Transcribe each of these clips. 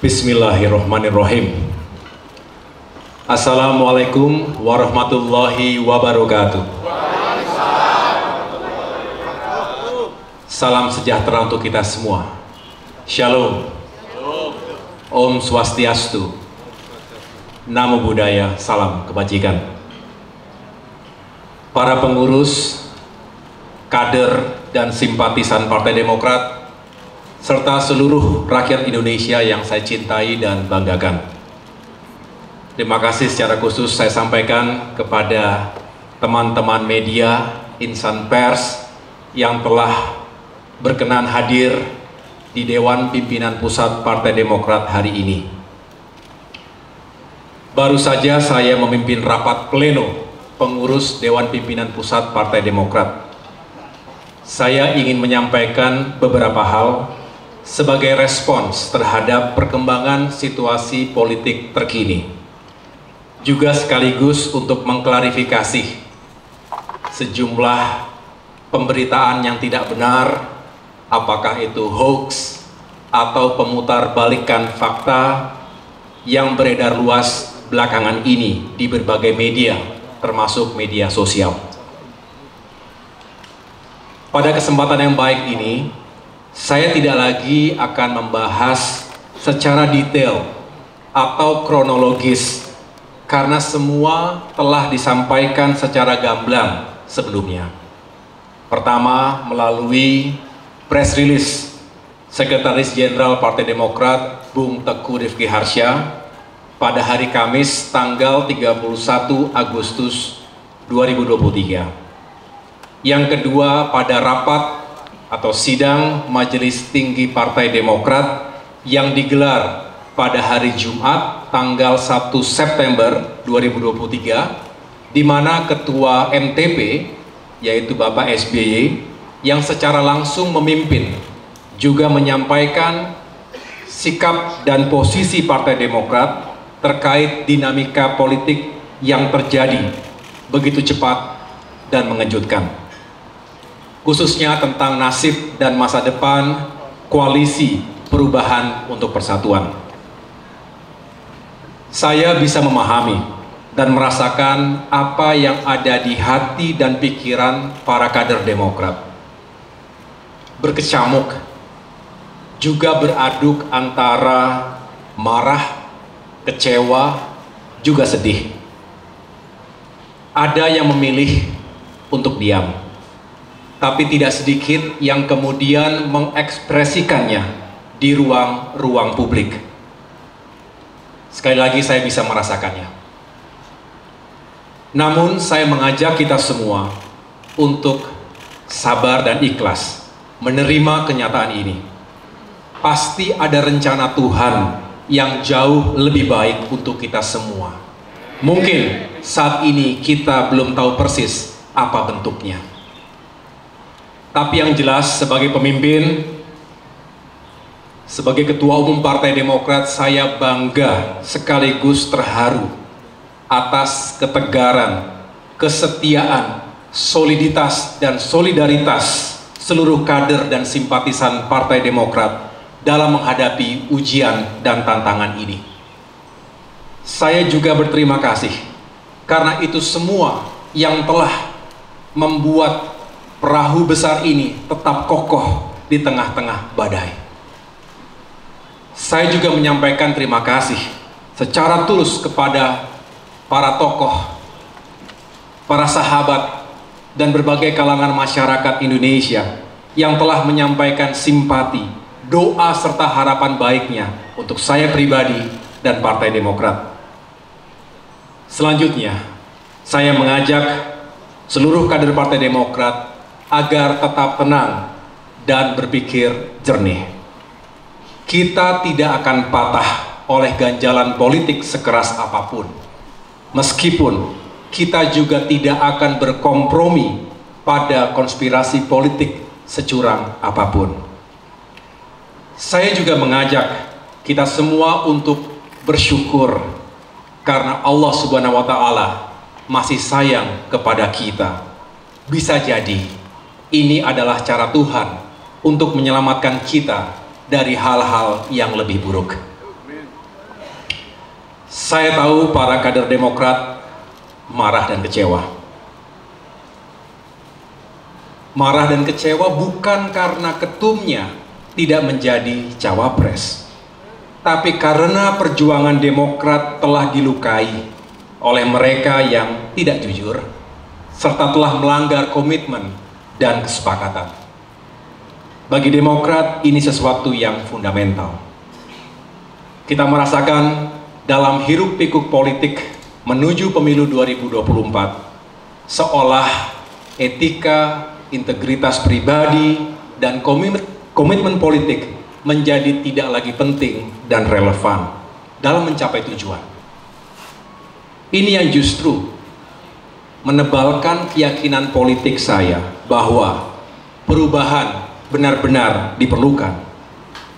Bismillahirrahmanirrahim. Assalamualaikum warahmatullahi wabarakatuh. Salam sejahtera untuk kita semua. Shalom. Om Swastiastu. Namo Buddhaya, salam kebajikan. Para pengurus, kader, dan simpatisan Partai Demokrat, serta seluruh rakyat Indonesia yang saya cintai dan banggakan. Terima kasih secara khusus saya sampaikan kepada teman-teman media, insan pers yang telah berkenan hadir di Dewan Pimpinan Pusat Partai Demokrat hari ini. Baru saja saya memimpin rapat pleno pengurus Dewan Pimpinan Pusat Partai Demokrat. Saya ingin menyampaikan beberapa hal sebagai respons terhadap perkembangan situasi politik terkini. Juga sekaligus untuk mengklarifikasi sejumlah pemberitaan yang tidak benar, apakah itu hoax atau pemutarbalikkan fakta yang beredar luas belakangan ini di berbagai media, termasuk media sosial. Pada kesempatan yang baik ini, saya tidak lagi akan membahas secara detail atau kronologis karena semua telah disampaikan secara gamblang sebelumnya. Pertama, melalui press release Sekretaris Jenderal Partai Demokrat Bung Teguh Rifki Harsha pada hari Kamis tanggal 31 Agustus 2023. Yang kedua, pada rapat atau sidang Majelis Tinggi Partai Demokrat yang digelar pada hari Jumat tanggal 1 September 2023, di mana Ketua MTP yaitu Bapak SBY yang secara langsung memimpin juga menyampaikan sikap dan posisi Partai Demokrat terkait dinamika politik yang terjadi begitu cepat dan mengejutkan, khususnya tentang nasib dan masa depan koalisi perubahan untuk persatuan. Saya bisa memahami dan merasakan apa yang ada di hati dan pikiran para kader Demokrat. Berkecamuk, juga beraduk antara marah, kecewa, juga sedih. Ada yang memilih untuk diam, tapi tidak sedikit yang kemudian mengekspresikannya di ruang publik. Sekali lagi saya bisa merasakannya. Namun saya mengajak kita semua untuk sabar dan ikhlas menerima kenyataan ini. Pasti ada rencana Tuhan yang jauh lebih baik untuk kita semua. Mungkin saat ini kita belum tahu persis apa bentuknya. Tapi yang jelas sebagai pemimpin, sebagai Ketua Umum Partai Demokrat, saya bangga sekaligus terharu atas ketegaran, kesetiaan, soliditas, dan solidaritas seluruh kader dan simpatisan Partai Demokrat dalam menghadapi ujian dan tantangan ini. Saya juga berterima kasih karena itu semua yang telah membuat perahu besar ini tetap kokoh di tengah-tengah badai. Saya juga menyampaikan terima kasih secara tulus kepada para tokoh, para sahabat, dan berbagai kalangan masyarakat Indonesia yang telah menyampaikan simpati, doa, serta harapan baiknya untuk saya pribadi dan Partai Demokrat. Selanjutnya, saya mengajak seluruh kader Partai Demokrat agar tetap tenang dan berpikir jernih. Kita tidak akan patah oleh ganjalan politik sekeras apapun. Meskipun kita juga tidak akan berkompromi pada konspirasi politik securang apapun. Saya juga mengajak kita semua untuk bersyukur karena Allah Subhanahu wa Ta'ala masih sayang kepada kita. Bisa jadi ini adalah cara Tuhan untuk menyelamatkan kita dari hal-hal yang lebih buruk. Saya tahu para kader Demokrat marah dan kecewa. Marah dan kecewa bukan karena ketumnya tidak menjadi cawapres, tapi karena perjuangan Demokrat telah dilukai oleh mereka yang tidak jujur, serta telah melanggar komitmen dan kesepakatan. Bagi Demokrat, ini sesuatu yang fundamental. Kita merasakan dalam hiruk-pikuk politik menuju pemilu 2024, seolah etika, integritas pribadi, dan komitmen politik menjadi tidak lagi penting dan relevan dalam mencapai tujuan. Ini yang justru menebalkan keyakinan politik saya bahwa perubahan benar-benar diperlukan,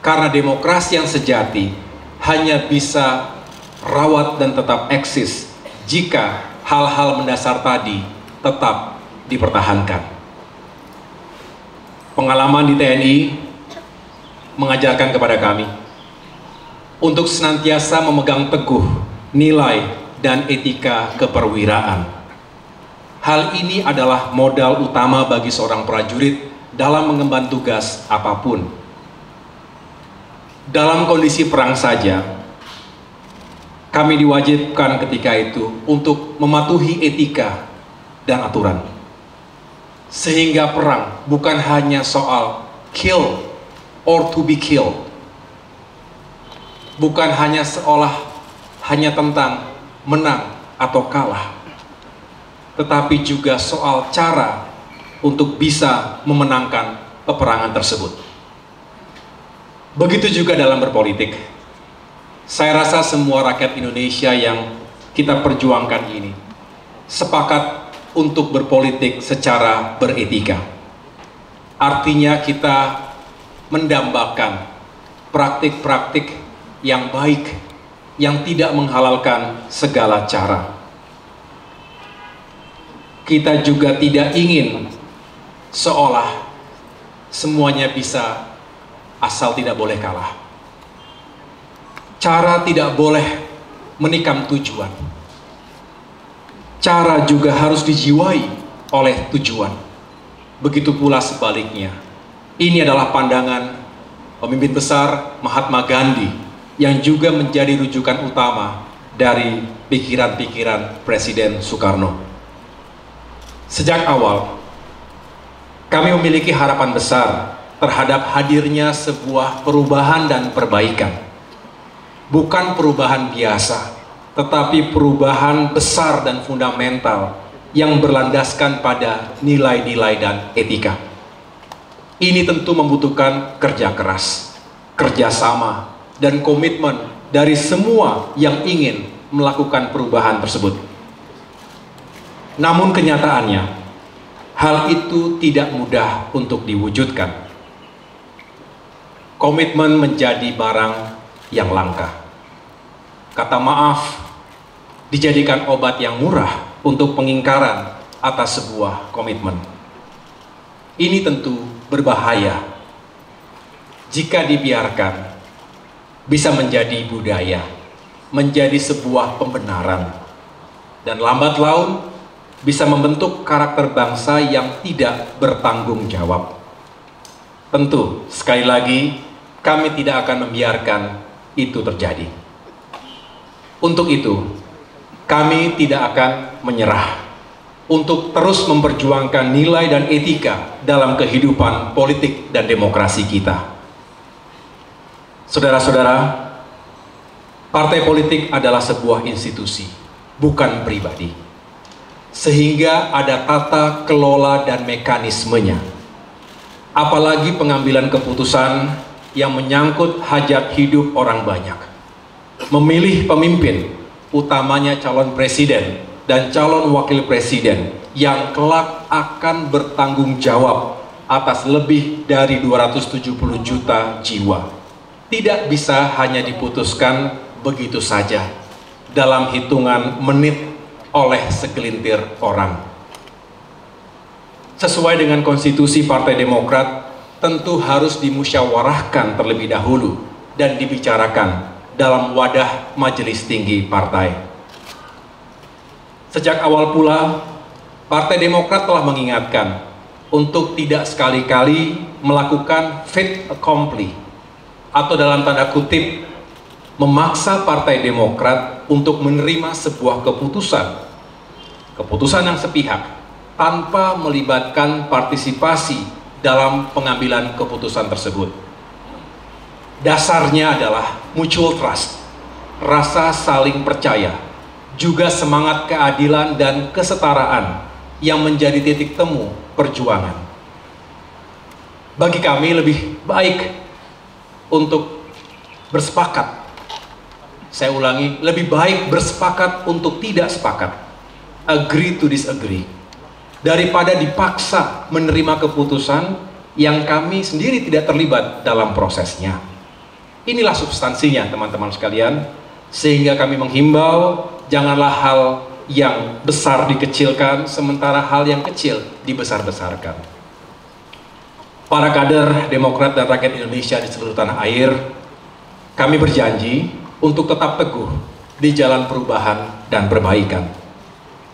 karena demokrasi yang sejati hanya bisa rawat dan tetap eksis jika hal-hal mendasar tadi tetap dipertahankan. Pengalaman di TNI mengajarkan kepada kami untuk senantiasa memegang teguh nilai dan etika keperwiraan. Hal ini adalah modal utama bagi seorang prajurit dalam mengemban tugas apapun. Dalam kondisi perang saja, kami diwajibkan ketika itu untuk mematuhi etika dan aturan. Sehingga perang bukan hanya soal kill or to be killed. Bukan hanya hanya tentang menang atau kalah, tetapi juga soal cara untuk bisa memenangkan peperangan tersebut. Begitu juga dalam berpolitik. Saya rasa semua rakyat Indonesia yang kita perjuangkan ini sepakat untuk berpolitik secara beretika. Artinya kita mendambakan praktik-praktik yang baik, yang tidak menghalalkan segala cara. Kita juga tidak ingin seolah semuanya bisa asal tidak boleh kalah. Cara tidak boleh menikam tujuan. Cara juga harus dijiwai oleh tujuan. Begitu pula sebaliknya. Ini adalah pandangan pemimpin besar Mahatma Gandhi yang juga menjadi rujukan utama dari pikiran-pikiran Presiden Soekarno. Sejak awal, kami memiliki harapan besar terhadap hadirnya sebuah perubahan dan perbaikan. Bukan perubahan biasa, tetapi perubahan besar dan fundamental yang berlandaskan pada nilai-nilai dan etika. Ini tentu membutuhkan kerja keras, kerjasama, dan komitmen dari semua yang ingin melakukan perubahan tersebut. Namun kenyataannya, hal itu tidak mudah untuk diwujudkan. Komitmen menjadi barang yang langka. Kata maaf dijadikan obat yang murah untuk pengingkaran atas sebuah komitmen. Ini tentu berbahaya. Jika dibiarkan, bisa menjadi budaya, menjadi sebuah pembenaran, dan lambat laun bisa membentuk karakter bangsa yang tidak bertanggung jawab. Tentu, sekali lagi, kami tidak akan membiarkan itu terjadi. Untuk itu, kami tidak akan menyerah untuk terus memperjuangkan nilai dan etika dalam kehidupan politik dan demokrasi kita. Saudara-saudara, partai politik adalah sebuah institusi, bukan pribadi. Sehingga ada tata kelola dan mekanismenya. Apalagi pengambilan keputusan yang menyangkut hajat hidup orang banyak. Memilih pemimpin, utamanya calon presiden dan calon wakil presiden yang kelak akan bertanggung jawab atas lebih dari 270 juta jiwa. Tidak bisa hanya diputuskan begitu saja dalam hitungan menit oleh segelintir orang. Sesuai dengan konstitusi Partai Demokrat, tentu harus dimusyawarahkan terlebih dahulu dan dibicarakan dalam wadah majelis tinggi partai. Sejak awal pula, Partai Demokrat telah mengingatkan untuk tidak sekali-kali melakukan fait accompli atau dalam tanda kutip memaksa Partai Demokrat untuk menerima sebuah keputusan yang sepihak tanpa melibatkan partisipasi dalam pengambilan keputusan tersebut. Dasarnya adalah mutual trust, rasa saling percaya, juga semangat keadilan dan kesetaraan yang menjadi titik temu perjuangan. Bagi kami lebih baik untuk bersepakat. Saya ulangi, lebih baik bersepakat untuk tidak sepakat. Agree to disagree. Daripada dipaksa menerima keputusan yang kami sendiri tidak terlibat dalam prosesnya. Inilah substansinya teman-teman sekalian. Sehingga kami menghimbau, janganlah hal yang besar dikecilkan, sementara hal yang kecil dibesar-besarkan. Para kader Demokrat dan rakyat Indonesia di seluruh tanah air, kami berjanji untuk tetap teguh di jalan perubahan dan perbaikan.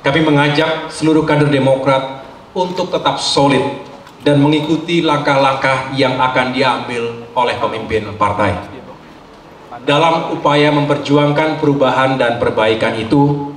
Kami mengajak seluruh kader Demokrat untuk tetap solid dan mengikuti langkah-langkah yang akan diambil oleh pemimpin partai. Dalam upaya memperjuangkan perubahan dan perbaikan itu,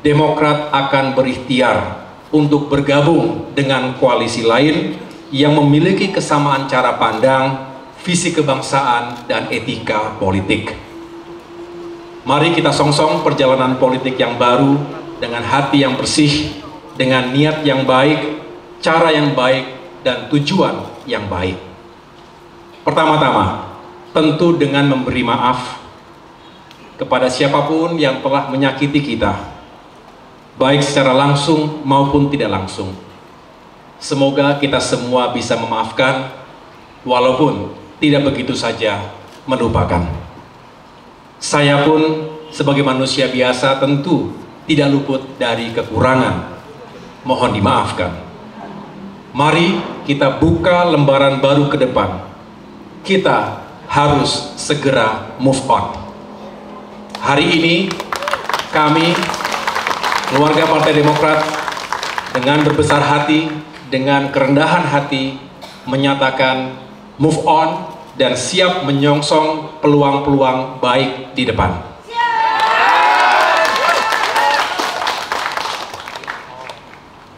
Demokrat akan berikhtiar untuk bergabung dengan koalisi lain yang memiliki kesamaan cara pandang, visi kebangsaan, dan etika politik. Mari kita songsong perjalanan politik yang baru dengan hati yang bersih, dengan niat yang baik, cara yang baik, dan tujuan yang baik. Pertama-tama, tentu dengan memberi maaf kepada siapapun yang telah menyakiti kita, baik secara langsung maupun tidak langsung. Semoga kita semua bisa memaafkan, walaupun tidak begitu saja melupakan. Saya pun sebagai manusia biasa tentu tidak luput dari kekurangan. Mohon dimaafkan. Mari kita buka lembaran baru ke depan. Kita harus segera move on. Hari ini kami, keluarga Partai Demokrat, dengan berbesar hati, dengan kerendahan hati, menyatakan move on dan siap menyongsong peluang-peluang baik di depan.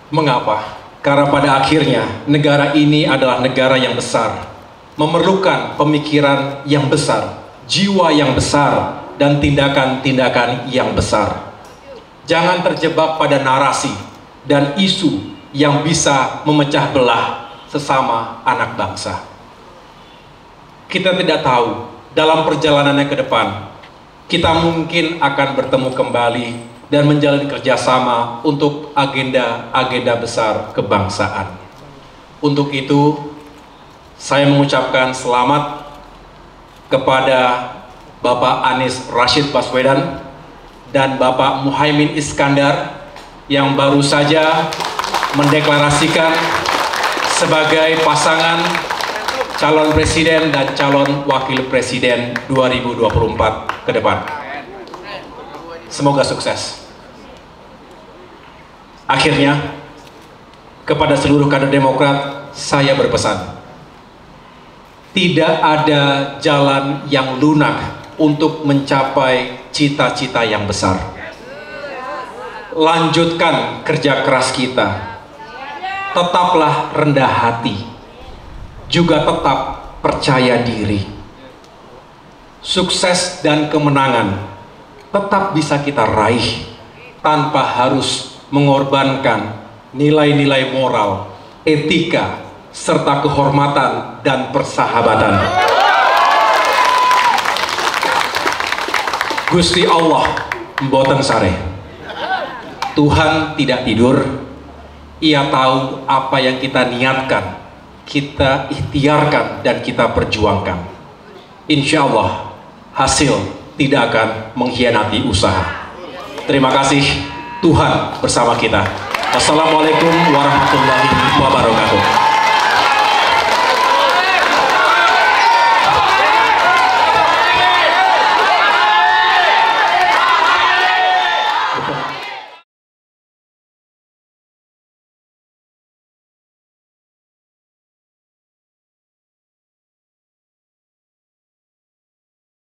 Mengapa? Karena pada akhirnya negara ini adalah negara yang besar, memerlukan pemikiran yang besar, jiwa yang besar, dan tindakan-tindakan yang besar. Jangan terjebak pada narasi dan isu yang bisa memecah belah sesama anak bangsa. Kita tidak tahu dalam perjalanannya ke depan, kita mungkin akan bertemu kembali dan menjalin kerjasama untuk agenda-agenda besar kebangsaan. Untuk itu, saya mengucapkan selamat kepada Bapak Anies Rashid Baswedan dan Bapak Muhaimin Iskandar yang baru saja mendeklarasikan sebagai pasangan calon presiden dan calon wakil presiden 2024 ke depan. Semoga sukses. Akhirnya, kepada seluruh kader Demokrat, saya berpesan, tidak ada jalan yang lunak untuk mencapai cita-cita yang besar. Lanjutkan kerja keras kita. Tetaplah rendah hati. Juga tetap percaya diri. Sukses dan kemenangan tetap bisa kita raih tanpa harus mengorbankan nilai-nilai moral, etika, serta kehormatan dan persahabatan. Gusti Allah mboten sare. Tuhan tidak tidur. Ia tahu apa yang kita niatkan, kita ikhtiarkan, dan kita perjuangkan. Insya Allah hasil tidak akan mengkhianati usaha. Terima kasih. Tuhan bersama kita. Wassalamualaikum warahmatullahi wabarakatuh.